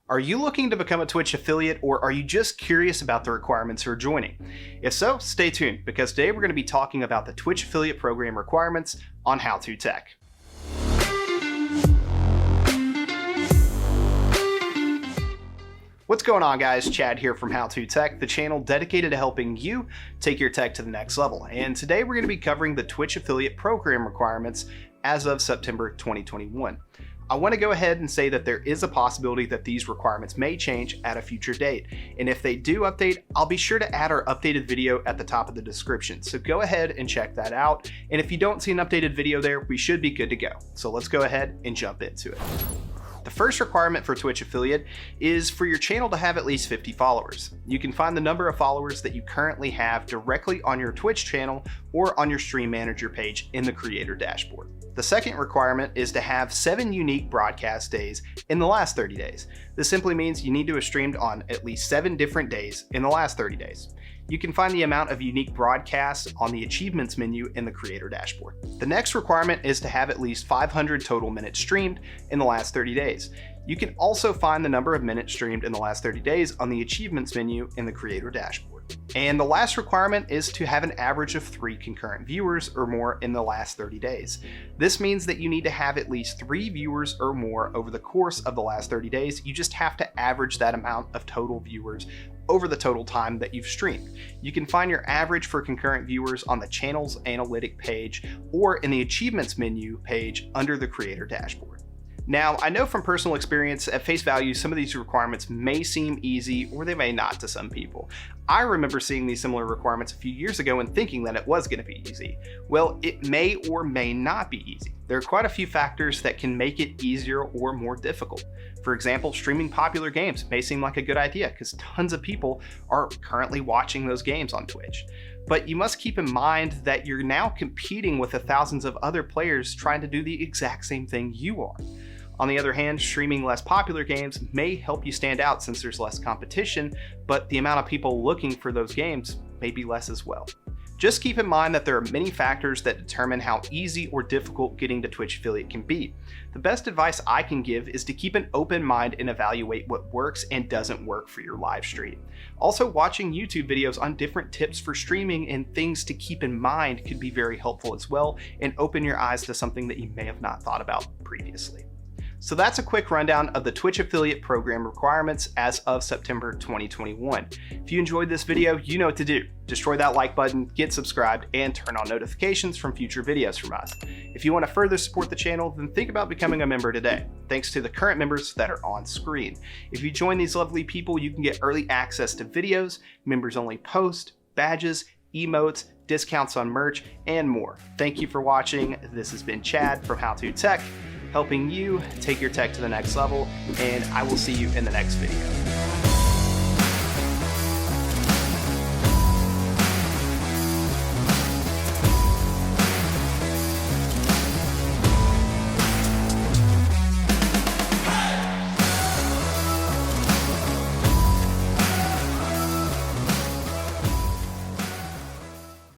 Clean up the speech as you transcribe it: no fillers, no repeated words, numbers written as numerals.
Are you looking to become a Twitch affiliate, or are you just curious about the requirements for joining? If so, stay tuned, because today we're going to be talking about the Twitch affiliate program requirements on How To Tech. What's going on, guys? Chad here from How To Tech, the channel dedicated to helping you take your tech to the next level. And today we're going to be covering the Twitch affiliate program requirements as of September 2021. I want to go ahead and say that there is a possibility that these requirements may change at a future date. And if they do update, I'll be sure to add our updated video at the top of the description. So go ahead and check that out. And if you don't see an updated video there, we should be good to go. So let's go ahead and jump into it. The first requirement for Twitch affiliate is for your channel to have at least 50 followers. You can find the number of followers that you currently have directly on your Twitch channel or on your Stream Manager page in the creator dashboard. The second requirement is to have 7 unique broadcast days in the last 30 days. This simply means you need to have streamed on at least 7 different days in the last 30 days. You can find the amount of unique broadcasts on the achievements menu in the creator dashboard. The next requirement is to have at least 500 total minutes streamed in the last 30 days. You can also find the number of minutes streamed in the last 30 days on the achievements menu in the creator dashboard. And the last requirement is to have an average of 3 concurrent viewers or more in the last 30 days. This means that you need to have at least 3 viewers or more over the course of the last 30 days. You just have to average that amount of total viewers over the total time that you've streamed. You can find your average for concurrent viewers on the channel's analytic page or in the achievements menu page under the creator dashboard. Now, I know from personal experience, at face value, some of these requirements may seem easy or they may not to some people. I remember seeing these similar requirements a few years ago and thinking that it was going to be easy. Well, it may or may not be easy. There are quite a few factors that can make it easier or more difficult. For example, streaming popular games may seem like a good idea because tons of people are currently watching those games on Twitch. But you must keep in mind that you're now competing with the thousands of other players trying to do the exact same thing you are. On the other hand, streaming less popular games may help you stand out since there's less competition, but the amount of people looking for those games may be less as well. Just keep in mind that there are many factors that determine how easy or difficult getting to Twitch affiliate can be. The best advice I can give is to keep an open mind and evaluate what works and doesn't work for your live stream. Also, watching YouTube videos on different tips for streaming and things to keep in mind could be very helpful as well and open your eyes to something that you may have not thought about previously. So that's a quick rundown of the Twitch affiliate program requirements as of September 2021. If you enjoyed this video, you know what to do. Destroy that like button, get subscribed, and turn on notifications from future videos from us. If you want to further support the channel, then think about becoming a member today, thanks to the current members that are on screen. If you join these lovely people, you can get early access to videos, members-only posts, badges, emotes, discounts on merch, and more. Thank you for watching. This has been Chad from How To Tech, helping you take your tech to the next level, and I will see you in the next video.